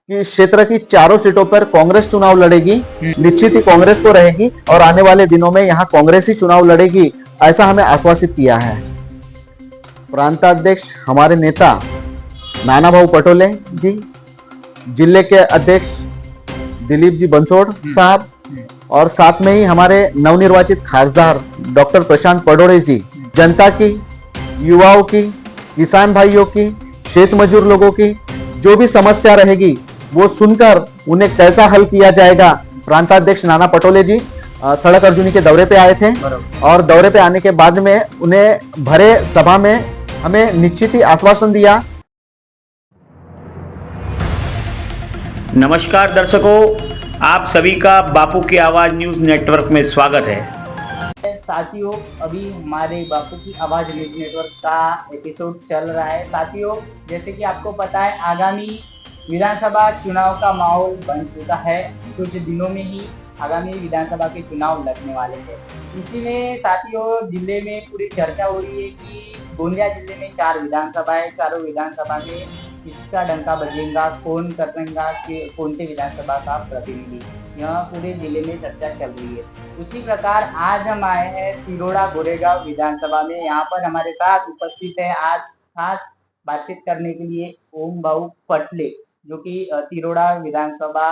कि इस क्षेत्र की चारों सीटों पर कांग्रेस चुनाव लड़ेगी, निश्चित ही कांग्रेस को रहेगी और आने वाले दिनों में यहाँ कांग्रेस ही चुनाव लड़ेगी, ऐसा हमें आश्वासित किया है। प्रांताध्यक्ष हमारे नेता नाना भाऊ पटोले जी, जिले के अध्यक्ष दिलीप जी बंसोड़ साहब और साथ में ही हमारे नवनिर्वाचित खासदार डॉक्टर प्रशांत पडोड़े जी, जनता की, युवाओं की, किसान भाइयों की, खेत मजदूर लोगों की जो भी समस्या रहेगी वो सुनकर उन्हें कैसा हल किया जाएगा। प्रांताध्यक्ष नाना पटोले जी सड़क अर्जुनी के दौरे पे आए थे और दौरे पे आने के बाद में उन्हें भरे सभा में हमें निश्चित ही आश्वासन दिया। नमस्कार दर्शकों, आप सभी का बापू की आवाज़ न्यूज़ नेटवर्क में स्वागत है। साथियों, अभी हमारे बापू की आवाज़ न्यूज़ नेटवर्क का एपिसोड चल रहा है। साथियों, जैसे कि आपको पता है, आगामी विधानसभा चुनाव का माहौल बन चुका है। कुछ दिनों में ही आगामी विधानसभा के चुनाव लगने वाले हैं। इसी में साथियों, जिले में पूरी चर्चा हो रही है कि गोंदिया जिले में 4 विधानसभा है। चारों विधानसभा में किसका डंका बजेगा, कौन करेगा कि कौनते विधानसभा का प्रतिनिधि, यह पूरे जिले में चर्चा चल रही है। उसी प्रकार आज हम आए हैं तिरोड़ा गोरेगांव विधानसभा में। यहाँ पर हमारे साथ उपस्थित है आज खास बातचीत करने के लिए ओम भाऊ पटले, जो कि तिरोड़ा विधानसभा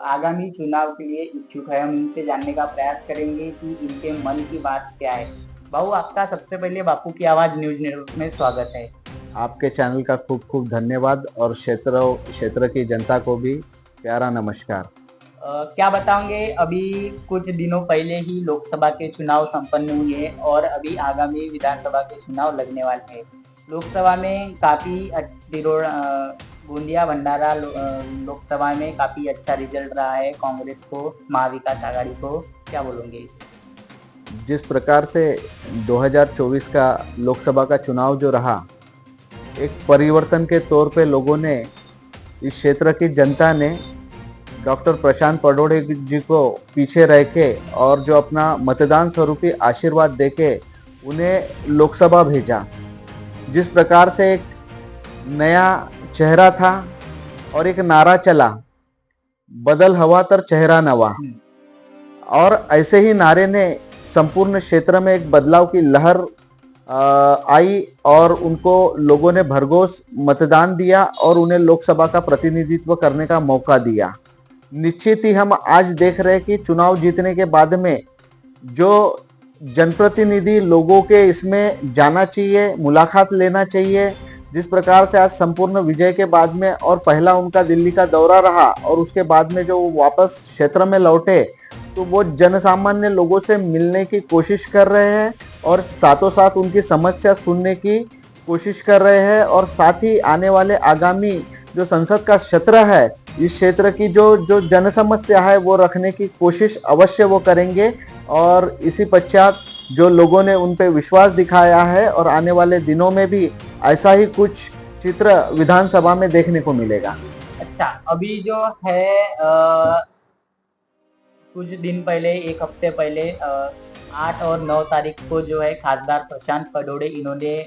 आगामी चुनाव के लिए इच्छुक है। हम इनसे जानने का प्रयास करेंगे कि इनके मन की बात क्या है। भाऊ, आपका सबसे पहले बापू की आवाज न्यूज नेटवर्क में स्वागत है। आपके चैनल का खूब खूब धन्यवाद और क्षेत्र की जनता को भी प्यारा नमस्कार। क्या बताओगे, अभी कुछ दिनों पहले ही लोकसभा के चुनाव संपन्न हुए और अभी आगामी विधानसभा के चुनाव लगने वाले हैं। लोकसभा में काफ़ी गोंदिया भंडारा लोकसभा में काफ़ी अच्छा रिजल्ट रहा है कांग्रेस को, महाविकास आघाड़ी को, क्या बोलोगे? जिस प्रकार से 2024 का लोकसभा का चुनाव जो रहा, एक परिवर्तन के तौर पे लोगों ने, इस क्षेत्र की जनता ने डॉक्टर प्रशांत पडोड़े जी को पीछे रह के और जो अपना मतदान स्वरूपी आशीर्वाद देके उन्हें लोकसभा भेजा। जिस प्रकार से एक नया चेहरा था और एक नारा चला, बदल हवा तर चेहरा नवा, और ऐसे ही नारे ने संपूर्ण क्षेत्र में एक बदलाव की लहर आई और उनको लोगों ने भरघोस मतदान दिया और उन्हें लोकसभा का प्रतिनिधित्व करने का मौका दिया। निश्चित ही हम आज देख रहे हैं कि चुनाव जीतने के बाद में जो जनप्रतिनिधि लोगों के इसमें जाना चाहिए, मुलाकात लेना चाहिए, जिस प्रकार से आज संपूर्ण विजय के बाद में और पहला उनका दिल्ली का दौरा रहा और उसके बाद में जो वापस क्षेत्र में लौटे, तो वो जनसामान्य लोगों से मिलने की कोशिश कर रहे हैं और साथों साथ उनकी समस्या सुनने की कोशिश कर रहे हैं और साथ ही आने वाले आगामी जो संसद का सत्र है, इस क्षेत्र की जो जन समस्या है वो रखने की कोशिश अवश्य वो करेंगे और इसी पश्चात जो लोगों ने उन पे विश्वास दिखाया है और आने वाले दिनों में भी ऐसा ही कुछ चित्र विधानसभा में देखने को मिलेगा। अच्छा, अभी जो है कुछ दिन पहले, एक हफ्ते पहले 8 और 9 तारीख को जो है खासदार प्रशांत पडोड़े, इन्होंने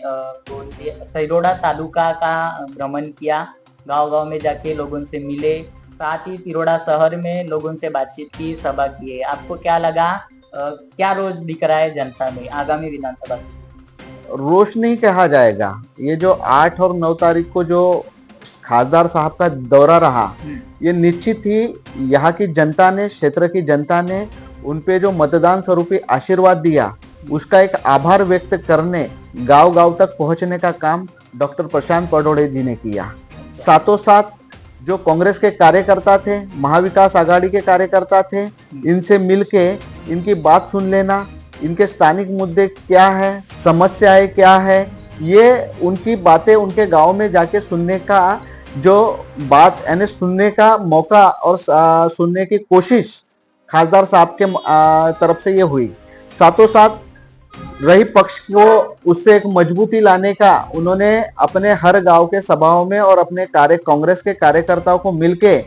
तिरोड़ा तालुका का भ्रमण किया, गांव-गांव में जाके लोगों से मिले, साथ ही तिरोड़ा शहर में लोगों से बातचीत की, सभा की है। आपको क्या लगा, क्या रोज दिख रहा है जनता में आगामी विधानसभा? रोश नहीं कहा जाएगा, ये जो 8 और 9 तारीख को जो खासदार साहब का दौरा रहा, ये निश्चित ही यहाँ की जनता ने, क्षेत्र की जनता ने उन पे जो मतदान स्वरूपी आशीर्वाद दिया, उसका एक आभार व्यक्त करने गांव-गांव तक पहुंचने का काम डॉक्टर प्रशांत पडोड़े जी ने किया। साथों साथ जो कांग्रेस के कार्यकर्ता थे, महाविकास आघाड़ी के कार्यकर्ता थे, इनसे मिलके इनकी बात सुन लेना, इनके स्थानिक मुद्दे क्या है, समस्याएं क्या है, ये उनकी बातें उनके गांव में जाके सुनने का जो बात यानी सुनने का मौका और सुनने की कोशिश खासदार साहब के तरफ से ये हुई। साथों साथ रही पक्ष को उससे एक मजबूती लाने का उन्होंने अपने हर गांव के सभाओं में और अपने कांग्रेस के कार्यकर्ताओं को मिलके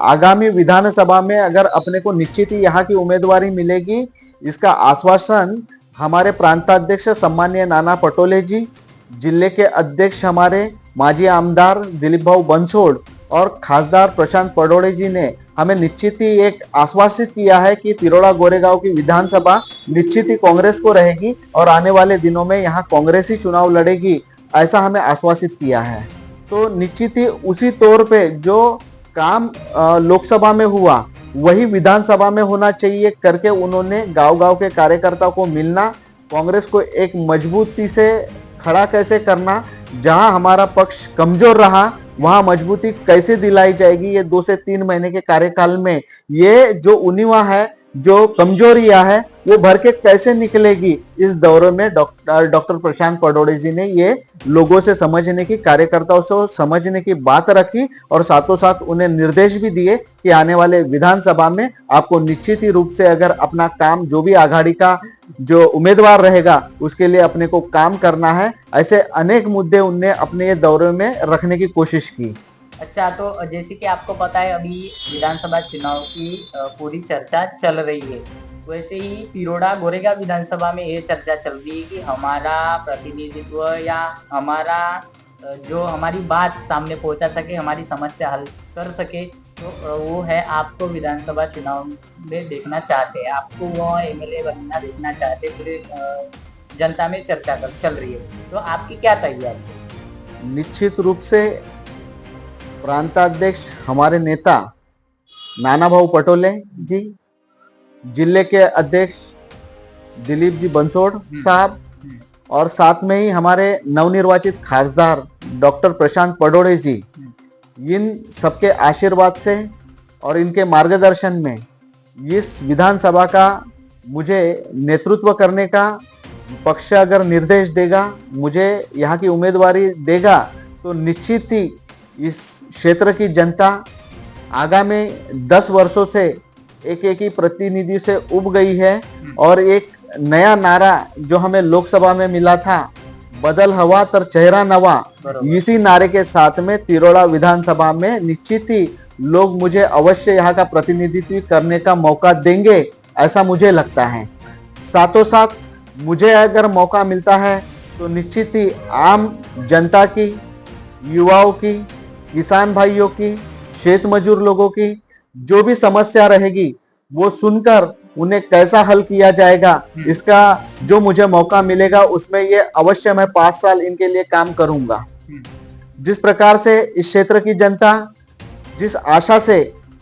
आगामी विधानसभा में अगर अपने को निश्चित ही यहाँ की उम्मीदवारी मिलेगी, इसका आश्वासन हमारे प्रांताध्यक्ष सम्मानीय नाना पटोले जी, जिले के अध्यक्ष हमारे माजी आमदार दिलीप भाऊ बंसोड़ और खासदार प्रशांत पडोळे जी ने हमें निश्चित ही एक आश्वासित किया है कि तिरोड़ा गोरेगांव की विधानसभा निश्चित ही कांग्रेस को रहेगी और आने वाले दिनों में यहाँ कांग्रेस ही चुनाव लड़ेगी, ऐसा हमें आश्वासित किया है। तो निश्चित ही उसी तौर पे जो काम लोकसभा में हुआ वही विधानसभा में होना चाहिए करके उन्होंने गांव-गांव के कार्यकर्ताओं को मिलना, कांग्रेस को एक मजबूती से खड़ा कैसे करना, जहां हमारा पक्ष कमजोर रहा वहां मजबूती कैसे दिलाई जाएगी, ये 2 से 3 महीने के कार्यकाल में ये जो उनिवा है, जो कमजोरियां है वो भर के कैसे निकलेगी, इस दौरे में डॉक्टर प्रशांत पडोळे जी ने ये लोगों से समझने की, कार्यकर्ताओं से समझने की बात रखी और साथों साथ उन्हें निर्देश भी दिए कि आने वाले विधानसभा में आपको निश्चित ही रूप से अगर अपना काम, जो भी आघाड़ी का जो उम्मीदवार रहेगा उसके लिए अपने को काम करना है। ऐसे अनेक मुद्दे उनने अपने ये दौरे में रखने की कोशिश की। अच्छा, तो जैसे कि आपको पता है अभी विधानसभा चुनाव की पूरी चर्चा चल रही है, वैसे ही तिरोड़ा गोरेगांव विधानसभा में ये चर्चा चल रही है कि हमारा प्रतिनिधित्व या हमारा जो हमारी बात सामने पहुंचा सके, हमारी समस्या हल कर सके, तो वो है आपको विधानसभा चुनाव में देखना चाहते हैं, आपको वो एमएलए बनना देखना चाहते हैं, पूरे जनता में चर्चा चल रही है, तो आपकी क्या तैयारी है? निश्चित रूप से प्रांताध्यक्ष हमारे नेता नाना भाऊ पटोले जी, जिले के अध्यक्ष दिलीप जी बंसोड़ साहब और साथ में ही हमारे नवनिर्वाचित खासदार डॉक्टर प्रशांत पडोळे जी, इन सबके आशीर्वाद से और इनके मार्गदर्शन में इस विधानसभा का मुझे नेतृत्व करने का पक्ष अगर निर्देश देगा, मुझे यहाँ की उम्मीदवारी देगा, तो निश्चित ही इस क्षेत्र की जनता आगामी 10 वर्षों से एक ही प्रतिनिधि से उब गई है और एक नया नारा जो हमें लोकसभा में मिला था, बदल हवा तर चेहरा नवा, इसी नारे के साथ में तिरोड़ा विधानसभा में निश्चित ही लोग मुझे अवश्य यहाँ का प्रतिनिधित्व करने का मौका देंगे, ऐसा मुझे लगता है। साथों साथ मुझे अगर मौका मिलता है तो निश्चित ही आम जनता की, युवाओं की, किसान भाइयों की, खेत मजदूर लोगों की जो भी समस्या रहेगी वो सुनकर उन्हें कैसा हल किया जाएगा, इसका जो मुझे मौका मिलेगा उसमें ये अवश्य मैं 5 साल इनके लिए काम करूंगा। जिस प्रकार से इस क्षेत्र की जनता जिस आशा से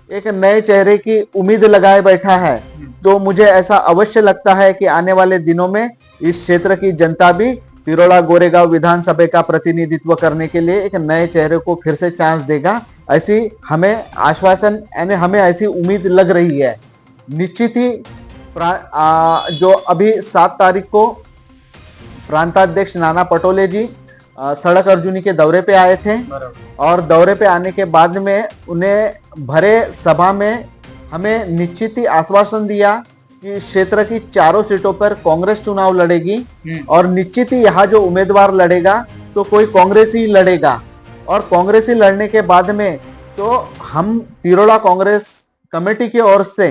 एक नए चेहरे की उम्मीद लगाए बैठा है, तो मुझे ऐसा अवश्य लगता है कि आने वाले दिनों में इस क्षेत्र की जनता भी तिरोड़ा गोरेगांव विधानसभा का प्रतिनिधित्व करने के लिए एक नए चेहरे को फिर से चांस देगा, ऐसी हमें आश्वासन यानी हमें ऐसी उम्मीद लग रही है। निश्चित ही जो अभी 7 तारीख को प्रांताध्यक्ष नाना पटोले जी सड़क अर्जुनी के दौरे पे आए थे और दौरे पे आने के बाद में उन्हें भरे सभा में हमें निश्चित ही आश्वासन दिया कि क्षेत्र की 4 सीटों पर कांग्रेस चुनाव लड़ेगी और निश्चित ही यहाँ जो उम्मीदवार लड़ेगा तो कोई कांग्रेस ही लड़ेगा और कांग्रेस ही लड़ने के बाद में तो हम तिरोड़ा कांग्रेस कमेटी की ओर से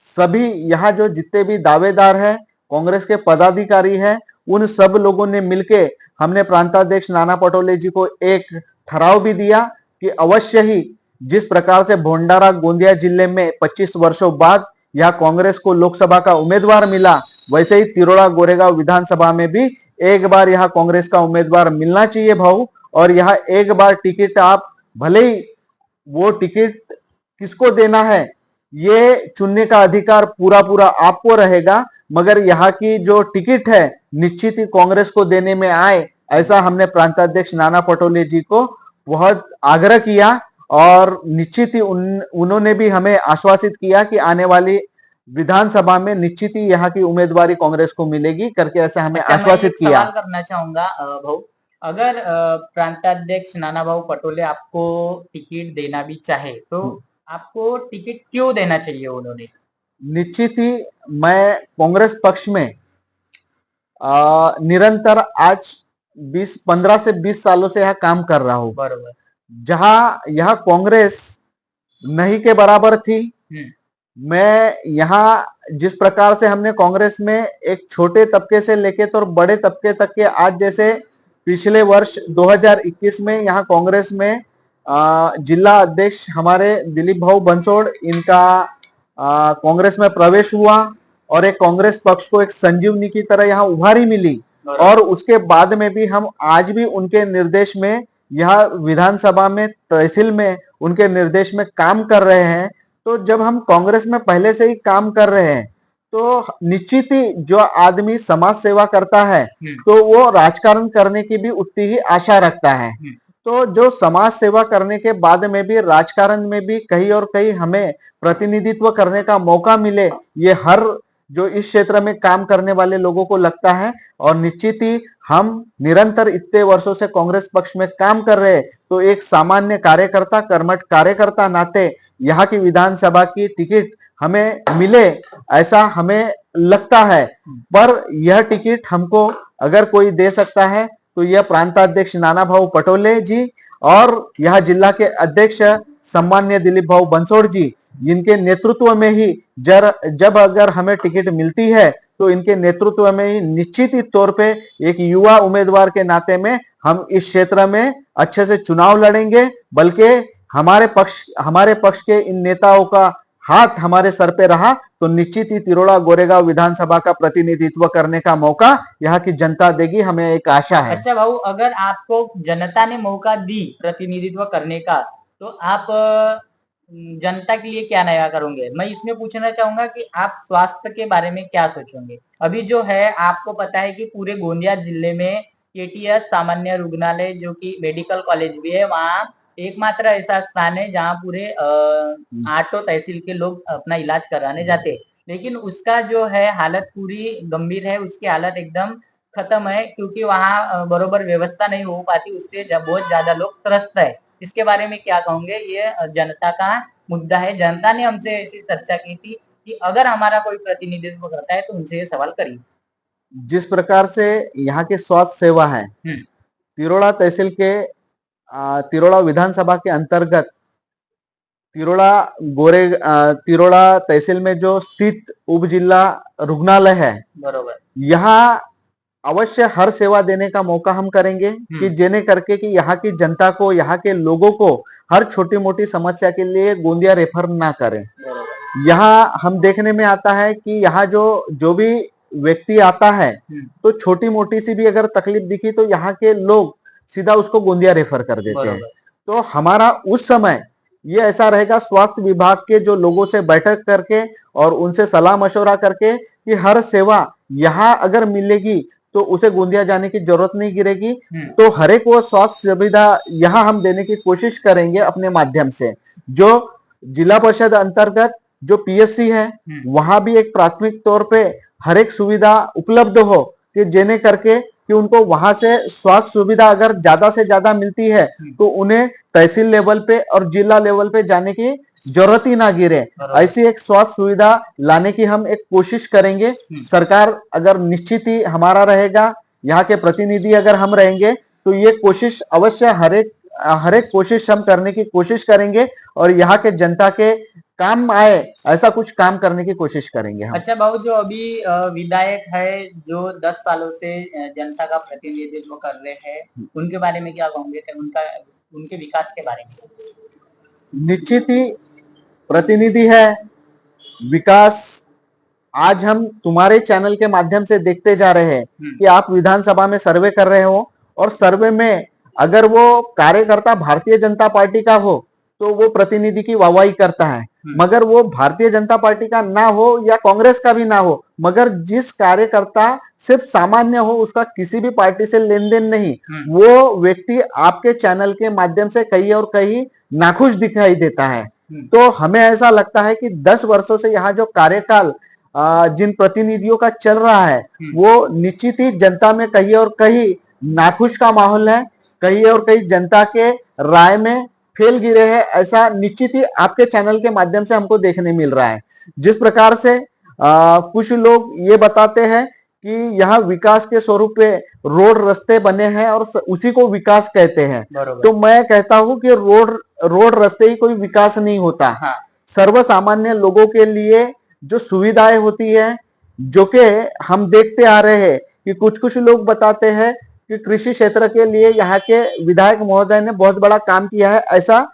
सभी यहाँ जो जितने भी दावेदार हैं, कांग्रेस के पदाधिकारी हैं, उन सब लोगों ने मिलके हमने प्रांताध्यक्ष नाना पटोले जी को एक ठहराव भी दिया कि अवश्य ही जिस प्रकार से भंडारा गोंदिया जिले में 25 वर्षों बाद यहाँ कांग्रेस को लोकसभा का उम्मीदवार मिला, वैसे ही तिरोड़ा गोरेगांव विधानसभा में भी एक बार यहाँ कांग्रेस का उम्मीदवार मिलना चाहिए भाऊ, और यहाँ एक बार टिकट आप भले ही वो टिकट किसको देना है ये चुनने का अधिकार पूरा पूरा आपको रहेगा, मगर यहाँ की जो टिकट है निश्चित ही कांग्रेस को देने में आए, ऐसा हमने प्रांताध्यक्ष नाना पटोले जी को बहुत आग्रह किया और निश्चित ही उन्होंने भी हमें आश्वासित किया कि आने वाली विधानसभा में निश्चित ही यहाँ की उम्मीदवारी कांग्रेस को मिलेगी करके ऐसा हमें आश्वासित किया। सवाल करना चाहूंगा भाऊ, अगर प्रांताध्यक्ष नाना भाऊ पटोले आपको टिकट देना भी चाहे तो आपको टिकट क्यों देना चाहिए उन्होंने? निश्चित ही मैं कांग्रेस पक्ष में निरंतर आज 15 से 20 सालों से यहाँ काम कर रहा हूँ। बरोबर। जहां यह कांग्रेस नहीं के बराबर थी, मैं यहाँ जिस प्रकार से हमने कांग्रेस में एक छोटे तबके से लेके तो बड़े तबके तक के आज जैसे पिछले वर्ष 2021 में यहाँ कांग्रेस में जिला अध्यक्ष हमारे दिलीप भाऊ बंसोड़, इनका कांग्रेस में प्रवेश हुआ और एक कांग्रेस पक्ष को एक संजीवनी की तरह यहाँ उभारी मिली। और उसके बाद में भी हम आज भी उनके निर्देश में यह विधानसभा में, तहसील में उनके निर्देश में काम कर रहे हैं। तो जब हम कांग्रेस में पहले से ही काम कर रहे हैं तो निश्चित ही जो आदमी समाज सेवा करता है तो वो राजकारण करने की भी उतनी ही आशा रखता है। तो जो समाज सेवा करने के बाद में भी राजकारण में भी कहीं और कहीं हमें प्रतिनिधित्व करने का मौका मिले, ये हर जो इस क्षेत्र में काम करने वाले लोगों को लगता है। और निश्चित ही हम निरंतर इतने वर्षों से कांग्रेस पक्ष में काम कर रहे हैं, तो एक सामान्य कार्यकर्ता, कर्मठ कार्यकर्ता नाते यहाँ की विधानसभा की टिकट हमें मिले ऐसा हमें लगता है। पर यह टिकट हमको अगर कोई दे सकता है तो यह प्रांताध्यक्ष नाना भाऊ पटोले जी और यह जिला के अध्यक्ष सम्मान्य दिलीप भाऊ बंसोड़ जी, इनके नेतृत्व में ही जब अगर हमें टिकट मिलती है तो इनके नेतृत्व में ही निश्चित ही तौर पे एक युवा उम्मीदवार के नाते में हम इस क्षेत्र में अच्छे से चुनाव लड़ेंगे। बल्कि हमारे पक्ष के इन नेताओं का हाथ हमारे सर पे रहा तो निश्चित ही तिरोड़ा गोरेगांव विधानसभा का प्रतिनिधित्व करने का मौका यहाँ की जनता देगी, हमें एक आशा है। अच्छा भाऊ, अगर आपको जनता ने मौका दी प्रतिनिधित्व करने का तो आप जनता के लिए क्या नया करोगे? मैं इसमें पूछना चाहूंगा कि आप स्वास्थ्य के बारे में क्या सोचोगे? अभी जो है आपको पता है कि पूरे गोंदिया जिले में केटीएस सामान्य रुग्णालय जो कि मेडिकल कॉलेज भी है, वहाँ एकमात्र ऐसा स्थान है जहाँ पूरे 8 तहसील के लोग अपना इलाज कराने जाते हैं। लेकिन उसका जो है हालत पूरी गंभीर है, उसकी हालत एकदम खत्म है क्योंकि वहाँ बरोबर व्यवस्था नहीं हो पाती, उससे बहुत ज्यादा लोग त्रस्त है। इसके बारे में क्या कहोगे? ये जनता का मुद्दा है। जनता ने हमसे ऐसी चर्चा की थी कि अगर हमारा कोई प्रतिनिधित्व करता है तो उनसे ये सवाल करिए। जिस प्रकार से यहाँ की स्वास्थ्य सेवा है, तिरोड़ा तहसील के तिरोड़ा विधानसभा के अंतर्गत तिरोड़ा तहसील में जो स्थित उप जिला रुग्णालय है, बरोबर, यहाँ अवश्य हर सेवा देने का मौका हम करेंगे कि जेने करके कि यहाँ की जनता को, यहाँ के लोगों को हर छोटी मोटी समस्या के लिए गोंदिया रेफर ना करें। यहाँ हम देखने में आता है कि यहाँ जो भी व्यक्ति आता है तो छोटी मोटी सी भी अगर तकलीफ दिखी तो यहाँ के लोग सीधा उसको गोंदिया रेफर कर देते हैं। तो हमारा उस समय ये ऐसा रहेगा, स्वास्थ्य विभाग के जो लोगों से बैठक करके और उनसे सलाह मशवरा करके कि हर सेवा यहाँ अगर मिलेगी तो उसे गोंदिया जाने की जरूरत नहीं गिरेगी। तो हर एक वो स्वास्थ्य सुविधा यहाँ हम देने की कोशिश करेंगे अपने माध्यम से। जो जिला परिषद अंतर्गत जो पीएससी है वहां भी एक प्राथमिक तौर पे हर एक सुविधा उपलब्ध हो कि जेने करके कि उनको वहां से स्वास्थ्य सुविधा अगर ज्यादा से ज्यादा मिलती है तो उन्हें तहसील लेवल पे और जिला लेवल पे जाने की जरूरत ही ना गिरे। ऐसी एक स्वास्थ्य सुविधा लाने की हम एक कोशिश करेंगे। सरकार अगर निश्चित ही हमारा रहेगा, यहाँ के प्रतिनिधि अगर हम रहेंगे तो ये कोशिश अवश्य हर एक कोशिश हम करने की कोशिश करेंगे और यहाँ के जनता के काम आए ऐसा कुछ काम करने की कोशिश करेंगे हम। अच्छा भाऊ, जो अभी विधायक है जो 10 सालों से जनता का प्रतिनिधित्व कर रहे हैं, उनके बारे में क्या कहोगे? उनके विकास के बारे में? निश्चित ही प्रतिनिधि है, विकास आज हम तुम्हारे चैनल के माध्यम से देखते जा रहे हैं कि आप विधानसभा में सर्वे कर रहे हो और सर्वे में अगर वो कार्यकर्ता भारतीय जनता पार्टी का हो तो वो प्रतिनिधि की वाहवाही करता है, मगर वो भारतीय जनता पार्टी का ना हो या कांग्रेस का भी ना हो, मगर जिस कार्यकर्ता सिर्फ सामान्य हो, उसका किसी भी पार्टी से लेन देन नहीं, वो व्यक्ति आपके चैनल के माध्यम से कहीं और कहीं नाखुश दिखाई देता है। तो हमें ऐसा लगता है कि 10 वर्षों से यहाँ जो कार्यकाल जिन प्रतिनिधियों का चल रहा है वो निश्चित ही जनता में कहीं और कहीं नाखुश का माहौल है, कहीं और कहीं जनता के राय में फेल गिरे हैं, ऐसा निश्चित ही आपके चैनल के माध्यम से हमको देखने मिल रहा है। जिस प्रकार से कुछ लोग ये बताते हैं कि यहाँ विकास के स्वरूप पे रोड रास्ते बने हैं और उसी को विकास कहते हैं, तो मैं कहता हूँ कि रोड रास्ते ही कोई विकास नहीं होता। हाँ। सर्व सामान्य लोगों के लिए जो सुविधाएं होती है, जो कि हम देखते आ रहे हैं कि कुछ लोग बताते हैं कि कृषि क्षेत्र के लिए यहाँ के विधायक महोदय ने बहुत बड़ा काम किया है, ऐसा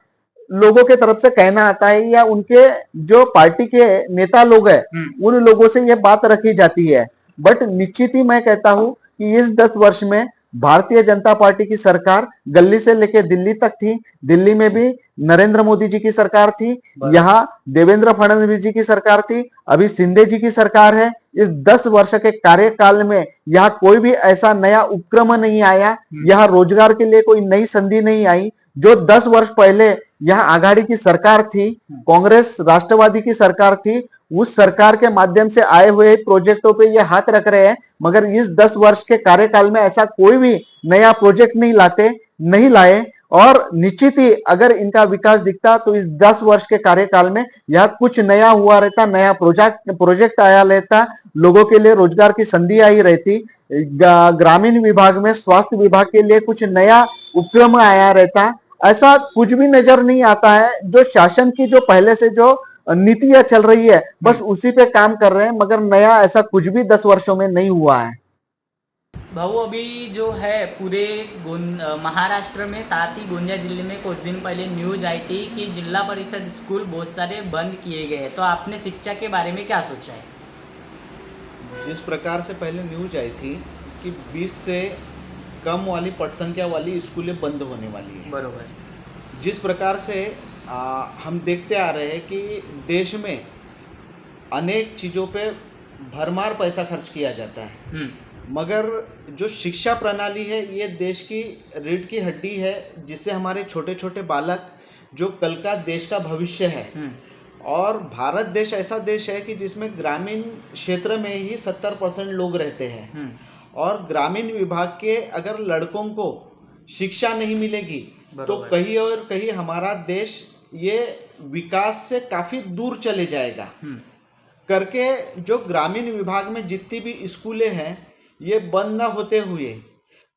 लोगों के तरफ से कहना आता है, या उनके जो पार्टी के नेता लोग हैं उन लोगों से यह बात रखी जाती है। बट निश्चित ही मैं कहता हूं कि इस 10 वर्ष में भारतीय जनता पार्टी की सरकार गली से लेकर दिल्ली तक थी। दिल्ली में भी नरेंद्र मोदी जी की सरकार थी, यहाँ देवेंद्र फडणवीस जी की सरकार थी, अभी शिंदे जी की सरकार है। इस 10 वर्ष के कार्यकाल में यहाँ कोई भी ऐसा नया उपक्रम नहीं आया, यहाँ रोजगार के लिए कोई नई संधि नहीं आई। जो 10 वर्ष पहले यहाँ आघाड़ी की सरकार थी, कांग्रेस राष्ट्रवादी की सरकार थी, उस सरकार के माध्यम से आए हुए प्रोजेक्टों पे ये हाथ रख रहे हैं, मगर इस 10 वर्ष के कार्यकाल में ऐसा कोई भी नया प्रोजेक्ट नहीं लाए। और निश्चित ही अगर इनका विकास दिखता तो इस 10 वर्ष के कार्यकाल में यह कुछ नया हुआ रहता, नया प्रोजेक्ट आया रहता, लोगों के लिए रोजगार की संधि आई रहती, ग्रामीण विभाग में स्वास्थ्य विभाग के लिए कुछ नया उपक्रम आया रहता। ऐसा कुछ भी नजर नहीं आता है। जो शासन की जो पहले से जो नीतियां चल रही है बस उसी पे काम कर रहे हैं, मगर नया ऐसा कुछ भी 10 वर्षों में नहीं हुआ है। भाऊ अभी जो है पूरे महाराष्ट्र में, साथ ही गोंदिया जिले में कुछ दिन पहले न्यूज आई थी कि जिला परिषद स्कूल बहुत सारे बंद किए गए। तो आपने शिक्षा के बारे में क्या सोचा है? जिस प्रकार से पहले न्यूज आई थी कि 20 से कम वाली पट संख्या वाली स्कूलें बंद होने वाली है, बरोबर। जिस प्रकार से हम देखते आ रहे हैं कि देश में अनेक चीज़ों पे भरमार पैसा खर्च किया जाता है, मगर जो शिक्षा प्रणाली है ये देश की रीढ़ की हड्डी है, जिससे हमारे छोटे छोटे बालक जो कल का देश का भविष्य है। और भारत देश ऐसा देश है कि जिसमें ग्रामीण क्षेत्र में ही 70% लोग रहते हैं, और ग्रामीण विभाग के अगर लड़कों को शिक्षा नहीं मिलेगी तो कहीं और कहीं हमारा देश ये विकास से काफ़ी दूर चले जाएगा। करके जो ग्रामीण विभाग में जितनी भी स्कूलें हैं ये बंद ना होते हुए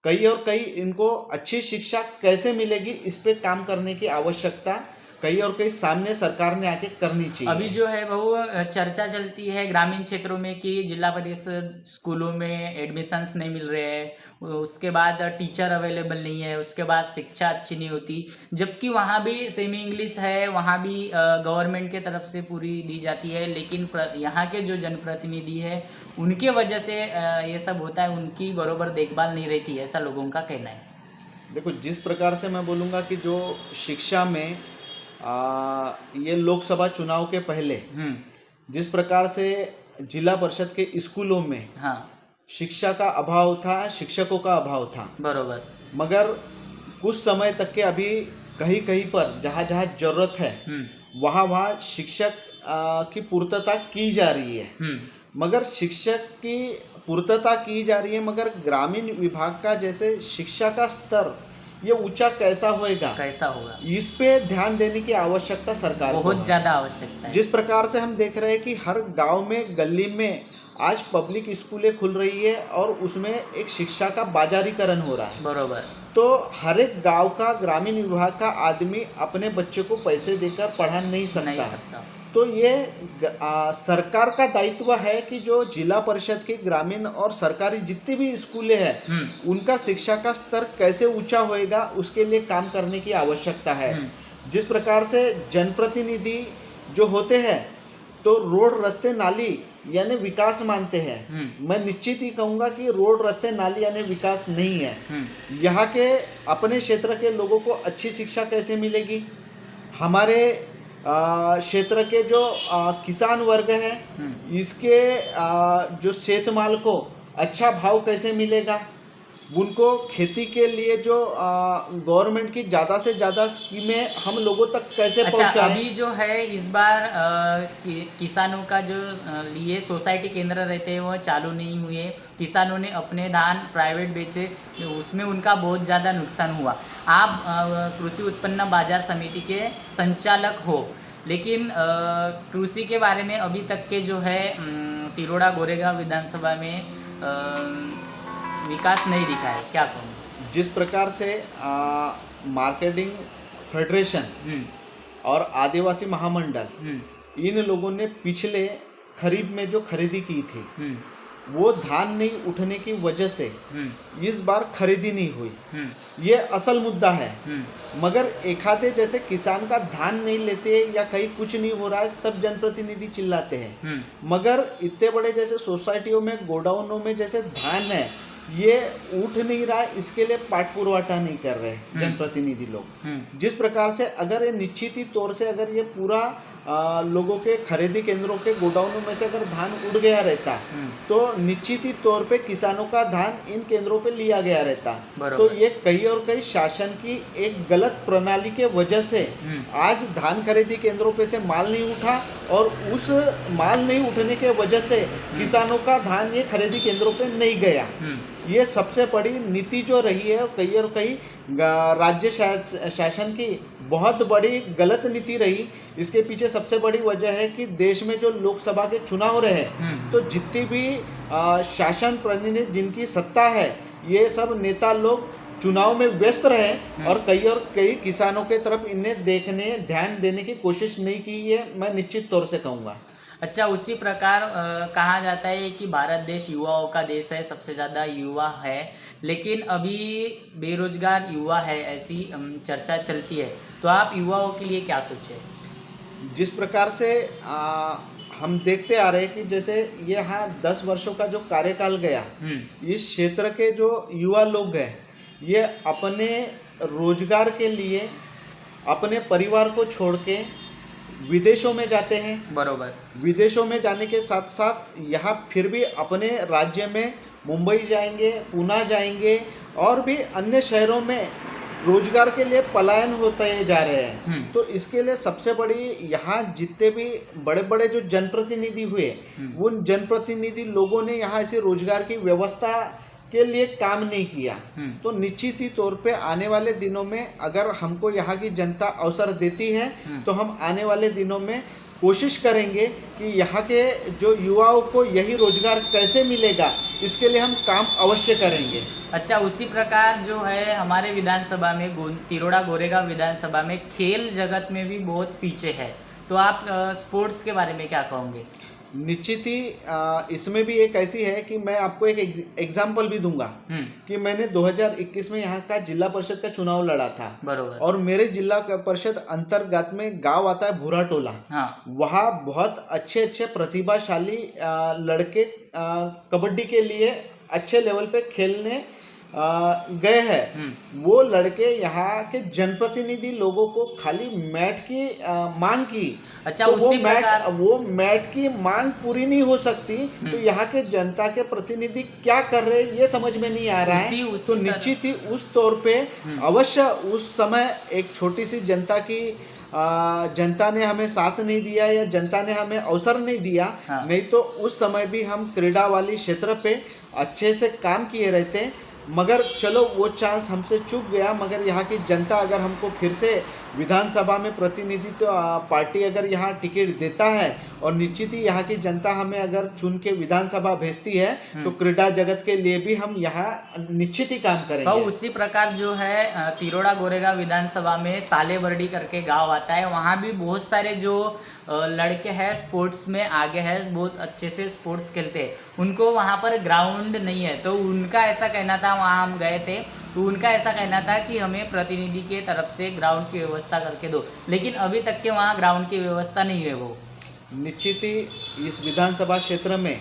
कहीं और कहीं इनको अच्छी शिक्षा कैसे मिलेगी इस पे काम करने की आवश्यकता कहीं और कहीं सामने सरकार ने आके करनी चाहिए। अभी जो है वो चर्चा चलती है ग्रामीण क्षेत्रों में कि जिला परिषद स्कूलों में एडमिशन्स नहीं मिल रहे हैं, उसके बाद टीचर अवेलेबल नहीं है, उसके बाद शिक्षा अच्छी नहीं होती, जबकि वहाँ भी सेमी इंग्लिश है, वहाँ भी गवर्नमेंट के तरफ से पूरी दी जाती है, लेकिन यहाँ के जो जनप्रतिनिधि है उनके वजह से ये सब होता है, उनकी बराबर देखभाल नहीं रहती है, ऐसा लोगों का कहना है। देखो, जिस प्रकार से मैं बोलूँगा कि जो शिक्षा में ये लोकसभा चुनाव के पहले जिस प्रकार से जिला परिषद के स्कूलों में शिक्षा का अभाव था, शिक्षकों का अभाव था, बरोबर, मगर कुछ समय तक के अभी कहीं कहीं पर जहाँ जहाँ जरूरत है वहाँ शिक्षक की पूर्तता की जा रही है, मगर शिक्षक की पूर्तता की जा रही है, मगर ग्रामीण विभाग का जैसे शिक्षा का स्तर ये ऊंचा कैसा होगा, इस पे ध्यान देने की आवश्यकता सरकार बहुत ज़्यादा आवश्यकता है। जिस प्रकार से हम देख रहे हैं कि हर गांव में गली में आज पब्लिक स्कूलें खुल रही है और उसमें एक शिक्षा का बाजारीकरण हो रहा है, बरोबर। तो हर एक गांव का ग्रामीण विभाग का आदमी अपने बच्चे को पैसे देकर पढ़ा नहीं सकता। तो ये सरकार का दायित्व है कि जो जिला परिषद की ग्रामीण और सरकारी जितनी भी स्कूलें हैं उनका शिक्षा का स्तर कैसे ऊंचा होएगा उसके लिए काम करने की आवश्यकता है। जिस प्रकार से जनप्रतिनिधि जो होते हैं तो रोड रास्ते नाली यानी विकास मानते हैं, मैं निश्चित ही कहूँगा कि रोड रास्ते नाली यानी विकास नहीं है। यहाँ के अपने क्षेत्र के लोगों को अच्छी शिक्षा कैसे मिलेगी, हमारे क्षेत्र के जो किसान वर्ग है इसके जो शेतमाल को अच्छा भाव कैसे मिलेगा, उनको खेती के लिए जो गवर्नमेंट की ज़्यादा से ज़्यादा स्कीमें हम लोगों तक कैसे पहुंचाएं। अभी जो है इस बार किसानों का जो लिए सोसाइटी केंद्र रहते हैं वो चालू नहीं हुए, किसानों ने अपने धान प्राइवेट बेचे, उसमें उनका बहुत ज़्यादा नुकसान हुआ। आप कृषि उत्पन्न बाजार समिति के संचालक हो, लेकिन कृषि के बारे में अभी तक के जो है तिरोड़ा गोरेगांव विधानसभा में विकास नहीं दिखा है, क्या कहूँ? जिस प्रकार से मार्केटिंग फेडरेशन और आदिवासी महामंडल इन लोगों ने पिछले खरीफ में जो खरीदी की थी वो धान नहीं उठने की वजह से इस बार खरीदी नहीं हुई। ये असल मुद्दा है। मगर एक आधे जैसे किसान का धान नहीं लेते या कहीं कुछ नहीं हो रहा है तब जनप्रतिनिधि चिल्लाते हैं। मगर इतने बड़े जैसे सोसाइटियों में गोडाउनों में जैसे धान है ये उठ नहीं रहा है, इसके लिए पाठ पुरवाटा नहीं कर रहे जनप्रतिनिधि लोग। जिस प्रकार से अगर ये निश्चित ही तौर से अगर ये पूरा लोगों के खरीदी केंद्रों के गोडाउनों में से अगर धान उड़ गया रहता तो निश्चित ही तौर पे किसानों का धान इन केंद्रों पे लिया गया रहता। तो ये कहीं और कहीं शासन की एक गलत प्रणाली के वजह से आज धान खरीदी केंद्रों पे से माल नहीं उठा और उस माल नहीं उठने के वजह से किसानों का धान ये खरीदी केंद्रों पे नहीं गया। ये सबसे बड़ी नीति जो रही है कहीं और कहीं राज्य शासन की बहुत बड़ी गलत नीति रही। इसके पीछे सबसे बड़ी वजह है कि देश में जो लोकसभा के चुनाव रहे तो जितनी भी शासन प्रतिनिधि जिनकी सत्ता है ये सब नेता लोग चुनाव में व्यस्त रहे और कई किसानों के तरफ इन्हें ध्यान देने की कोशिश नहीं की, ये मैं निश्चित तौर से कहूँगा। अच्छा, उसी प्रकार कहा जाता है कि भारत देश युवाओं का देश है, सबसे ज़्यादा युवा है, लेकिन अभी बेरोजगार युवा है ऐसी चर्चा चलती है। तो आप युवाओं के लिए क्या सोचे? जिस प्रकार से हम देखते आ रहे हैं कि जैसे ये यहाँ 10 वर्षों का जो कार्यकाल गया इस क्षेत्र के जो युवा लोग हैं ये अपने रोजगार के लिए अपने परिवार को छोड़ के विदेशों में जाते हैं। बरोबर। विदेशों में जाने के साथ साथ यहाँ फिर भी अपने राज्य में मुंबई जाएंगे, पुणे जाएंगे और भी अन्य शहरों में रोजगार के लिए पलायन होते जा रहे हैं। तो इसके लिए सबसे बड़ी यहाँ जितने भी बड़े बड़े जो जनप्रतिनिधि हुए उन जनप्रतिनिधि लोगों ने यहाँ ऐसे रोजगार की व्यवस्था के लिए काम नहीं किया। तो निश्चित ही तौर पे आने वाले दिनों में अगर हमको यहाँ की जनता अवसर देती है तो हम आने वाले दिनों में कोशिश करेंगे कि यहाँ के जो युवाओं को यही रोजगार कैसे मिलेगा इसके लिए हम काम अवश्य करेंगे। अच्छा, उसी प्रकार जो है हमारे विधानसभा में तिरोड़ा गोरेगांव विधानसभा में खेल जगत में भी बहुत पीछे है। तो आप स्पोर्ट्स के बारे में क्या कहोगे? निश्चित ही इसमें भी एक ऐसी है कि मैं आपको एक एग्जाम्पल भी दूंगा कि मैंने 2021 में यहाँ का जिला परिषद का चुनाव लड़ा था। बरोबर। और मेरे जिला परिषद अंतर्गत में गांव आता है भूरा टोला। हाँ। वहाँ बहुत अच्छे अच्छे प्रतिभाशाली लड़के कबड्डी के लिए अच्छे लेवल पे खेलने गए हैं। वो लड़के यहाँ के जनप्रतिनिधि लोगों को खाली मैट की मांग की। अच्छा, तो वो मैट की मांग पूरी नहीं हो सकती तो यहाँ के जनता के प्रतिनिधि क्या कर रहे हैं ये समझ में नहीं आ रहा है। तो निश्चित ही उस तौर पे अवश्य उस समय एक छोटी सी जनता ने हमें साथ नहीं दिया या जनता ने हमें अवसर नहीं दिया। हाँ। नहीं तो उस समय भी हम क्रीड़ा वाली क्षेत्र पे अच्छे से काम किए रहते। मगर चलो वो चांस हमसे चूक गया। मगर यहाँ की जनता अगर हमको फिर से विधानसभा में प्रतिनिधित्व पार्टी अगर यहाँ टिकट देता है और निश्चित ही यहाँ की जनता हमें अगर चुन के विधानसभा भेजती है तो क्रीड़ा जगत के लिए भी हम यहाँ निश्चित ही काम करेंगे। तो उसी प्रकार जो है तिरोड़ा गोरेगांव विधानसभा में सालेबर्डी करके गांव आता है, वहाँ भी बहुत सारे जो लड़के हैं स्पोर्ट्स में आगे हैं, बहुत अच्छे से स्पोर्ट्स खेलते हैं। उनको वहाँ पर ग्राउंड नहीं है तो उनका ऐसा कहना था, वहाँ हम गए थे तो उनका ऐसा कहना था कि हमें प्रतिनिधि के तरफ से ग्राउंड की व्यवस्था करके दो, लेकिन अभी तक के वहाँ ग्राउंड की व्यवस्था नहीं है। वो निश्चित ही इस विधानसभा क्षेत्र में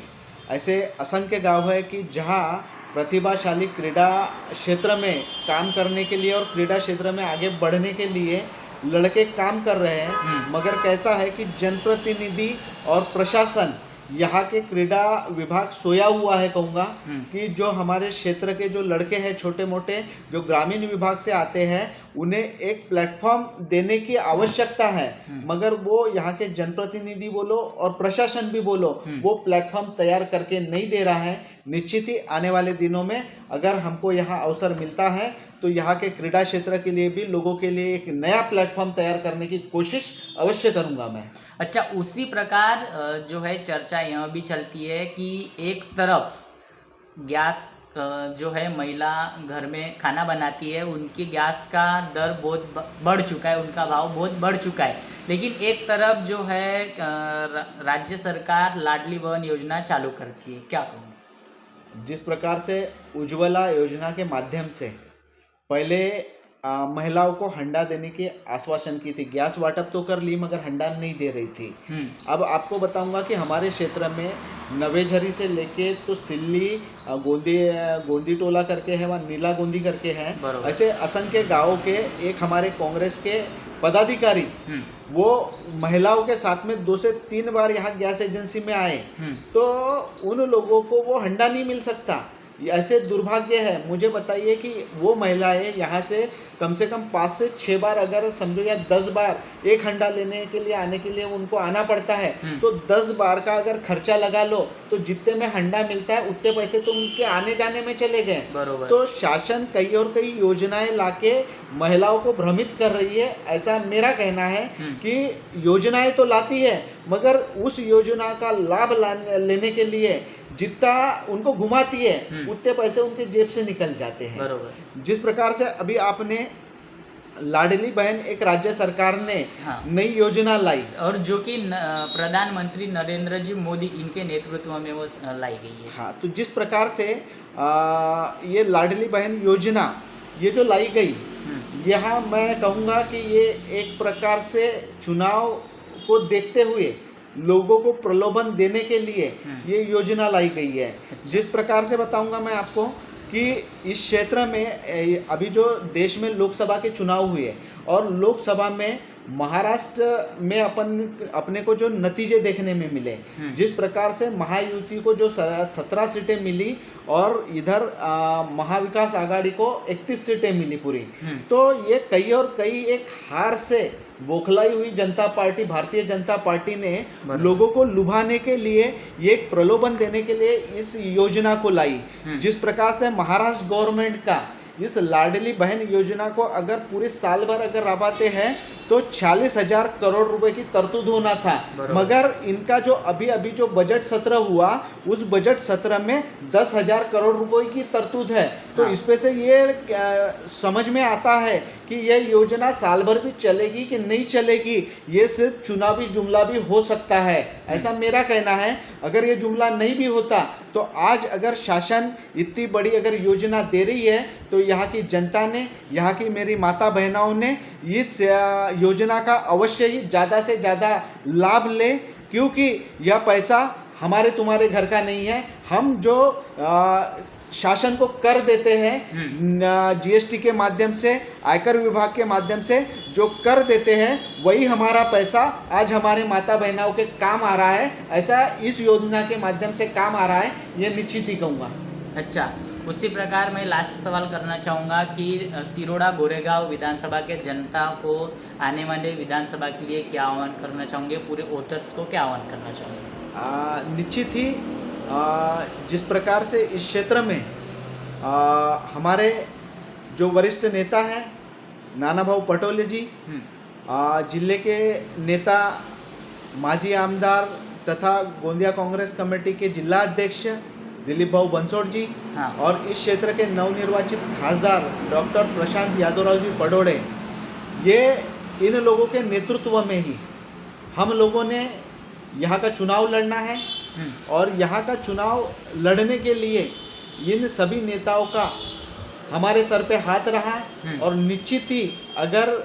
ऐसे असंख्य गांव है कि जहाँ प्रतिभाशाली क्रीड़ा क्षेत्र में काम करने के लिए और क्रीड़ा क्षेत्र में आगे बढ़ने के लिए लड़के काम कर रहे हैं। मगर कैसा है कि जनप्रतिनिधि और प्रशासन यहाँ के क्रीड़ा विभाग सोया हुआ है कहूँगा कि जो हमारे क्षेत्र के जो लड़के हैं छोटे मोटे जो ग्रामीण विभाग से आते हैं उन्हें एक प्लेटफॉर्म देने की आवश्यकता है। मगर वो यहाँ के जनप्रतिनिधि बोलो और प्रशासन भी बोलो वो प्लेटफॉर्म तैयार करके नहीं दे रहा है। निश्चित ही आने वाले दिनों में अगर हमको यहाँ अवसर मिलता है तो यहाँ के क्रीड़ा क्षेत्र के लिए भी लोगों के लिए एक नया प्लेटफॉर्म तैयार करने की कोशिश अवश्य करूँगा मैं। अच्छा, उसी प्रकार जो है चर्चा यह भी चलती है कि एक तरफ गैस जो है महिला घर में खाना बनाती है उनकी गैस का दर बहुत बढ़ चुका है, उनका भाव बहुत बढ़ चुका है, लेकिन एक तरफ जो है राज्य सरकार लाडली बहन योजना चालू करती है। क्या कहूँ? जिस प्रकार से उज्ज्वला योजना के माध्यम से पहले महिलाओं को हंडा देने की आश्वासन की थी, गैस वाटप तो कर ली मगर हंडा नहीं दे रही थी। अब आपको बताऊंगा कि हमारे क्षेत्र में नवेझरी से लेके तो सिल्ली, गोंदी टोला करके है, वहाँ नीला गोंदी करके हैं, ऐसे असंख्य गाँव के एक हमारे कांग्रेस के पदाधिकारी वो महिलाओं के साथ में 2 से 3 बार यहाँ गैस एजेंसी में आए, तो उन लोगों को वो हंडा नहीं मिल सकता। ऐसे दुर्भाग्य है। मुझे बताइए कि वो महिलाएं यहाँ से कम 5 से 6 बार अगर समझो या 10 बार एक हंडा लेने के लिए आने के लिए उनको आना पड़ता है, तो 10 बार का अगर खर्चा लगा लो तो जितने में हंडा मिलता है उतने पैसे तो उनके आने जाने में चले गए। तो शासन कई और कई योजनाएं लाके महिलाओं को भ्रमित कर रही है, ऐसा मेरा कहना है कि योजनाएं तो लाती है मगर उस योजना का लाभ लेने के लिए जितना उनको घुमाती है उतने पैसे उनके जेब से निकल जाते हैं। जिस प्रकार से अभी आपने लाडली बहन एक राज्य सरकार ने नई योजना लाई और जो कि प्रधानमंत्री नरेंद्र जी मोदी इनके नेतृत्व में वो लाई गई है। हाँ, तो जिस प्रकार से ये लाडली बहन योजना ये जो लाई गई, यहाँ मैं कहूँगा कि ये एक प्रकार से चुनाव को देखते हुए लोगों को प्रलोभन देने के लिए ये योजना लाई गई है। जिस प्रकार से बताऊंगा मैं आपको कि इस क्षेत्र में अभी जो देश में लोकसभा के चुनाव हुए और लोकसभा में महाराष्ट्र में अपने को जो नतीजे देखने में मिले, जिस प्रकार से महायुति को जो 17 सीटें मिली और इधर महाविकास आघाड़ी को 31 सीटें मिली पूरी, तो ये कई और कई एक हार से बौखलाई हुई जनता पार्टी, भारतीय जनता पार्टी ने लोगों को लुभाने के लिए, ये एक प्रलोभन देने के लिए इस योजना को लाई। जिस प्रकार से महाराष्ट्र गवर्नमेंट का इस लाडली बहन योजना को अगर पूरे साल भर अगर रवाते हैं तो 40,000 करोड़ रुपए की तरतूद होना था, मगर इनका जो अभी जो बजट सत्र हुआ उस बजट सत्र में 10,000 करोड़ रुपए की तरतूद है। तो इस पे से ये समझ में आता है कि यह योजना साल भर भी चलेगी कि नहीं चलेगी, ये सिर्फ चुनावी जुमला भी हो सकता है, ऐसा मेरा कहना है। अगर ये जुमला नहीं भी होता तो आज अगर शासन इतनी बड़ी अगर योजना दे रही है तो यहाँ की जनता ने, यहाँ की मेरी माता बहनों ने इस योजना का अवश्य ही ज़्यादा से ज़्यादा लाभ ले, क्योंकि यह पैसा हमारे तुम्हारे घर का नहीं है। हम जो शासन को कर देते हैं जीएसटी के माध्यम से, आयकर विभाग के माध्यम से जो कर देते हैं, वही हमारा पैसा आज हमारे माता बहनों के काम आ रहा है। ऐसा इस योजना के माध्यम से काम आ रहा है, ये निश्चित ही कहूँगा। अच्छा, उसी प्रकार मैं लास्ट सवाल करना चाहूँगा कि तिरोड़ा गोरेगांव विधानसभा के जनता को आने वाले विधानसभा के लिए क्या आह्वान करना चाहोगे, पूरे वोटर्स को क्या आह्वान करना चाहोगे? निश्चित ही जिस प्रकार से इस क्षेत्र में हमारे जो वरिष्ठ नेता हैं नाना भाऊ पटोले जी, जिले के नेता माजी आमदार तथा गोंदिया कांग्रेस कमेटी के जिला अध्यक्ष दिलीप भाऊ बंसोड़ जी, और इस क्षेत्र के नवनिर्वाचित खासदार डॉक्टर प्रशांत यादवराव जी पडोड़े, ये इन लोगों के नेतृत्व में ही हम लोगों ने यहाँ का चुनाव लड़ना है और यहाँ का चुनाव लड़ने के लिए इन सभी नेताओं का हमारे सर पे हाथ रहा। और निश्चित ही अगर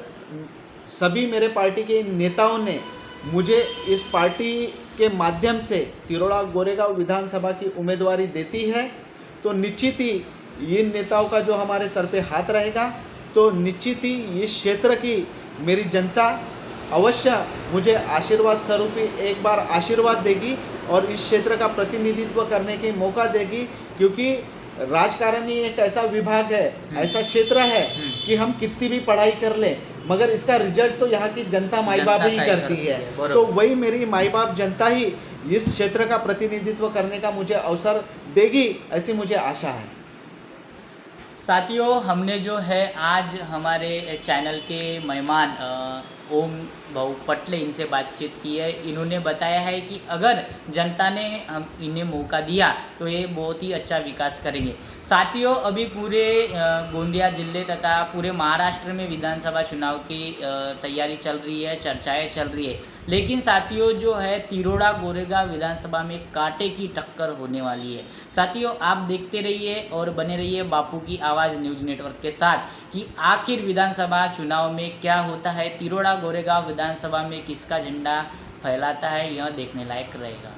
सभी मेरे पार्टी के नेताओं ने मुझे इस पार्टी के माध्यम से तिरोड़ा गोरेगांव विधानसभा की उम्मीदवारी देती है तो निश्चित ही इन नेताओं का जो हमारे सर पे हाथ रहेगा, तो निश्चित ही इस क्षेत्र की मेरी जनता अवश्य मुझे आशीर्वाद स्वरूप एक बार आशीर्वाद देगी और इस क्षेत्र का प्रतिनिधित्व करने की मौका देगी, क्योंकि राजकारण ही एक ऐसा विभाग है, ऐसा क्षेत्र है कि हम कितनी भी पढ़ाई कर लें मगर इसका रिजल्ट तो यहाँ की जनता माई बाप ही करती है। तो वही मेरी माई बाप जनता ही इस क्षेत्र का प्रतिनिधित्व करने का मुझे अवसर देगी, ऐसी मुझे आशा है। साथियों, हमने जो है आज हमारे चैनल के मेहमान ओम भाऊ पटले इनसे बातचीत की है। इन्होंने बताया है कि अगर जनता ने इन्हें मौका दिया तो ये बहुत ही अच्छा विकास करेंगे। साथियों, अभी पूरे गोंदिया जिले तथा पूरे महाराष्ट्र में विधानसभा चुनाव की तैयारी चल रही है, चर्चाएं चल रही है। लेकिन साथियों, जो है तिरोड़ा गोरेगांव विधानसभा में कांटे की टक्कर होने वाली है। साथियों, आप देखते रहिए और बने रहिए बापू की आवाज़ न्यूज़ नेटवर्क के साथ कि आखिर विधानसभा चुनाव में क्या होता है, तिरोड़ा गोरेगांव विधानसभा में किसका झंडा फहराता है, यह देखने लायक रहेगा।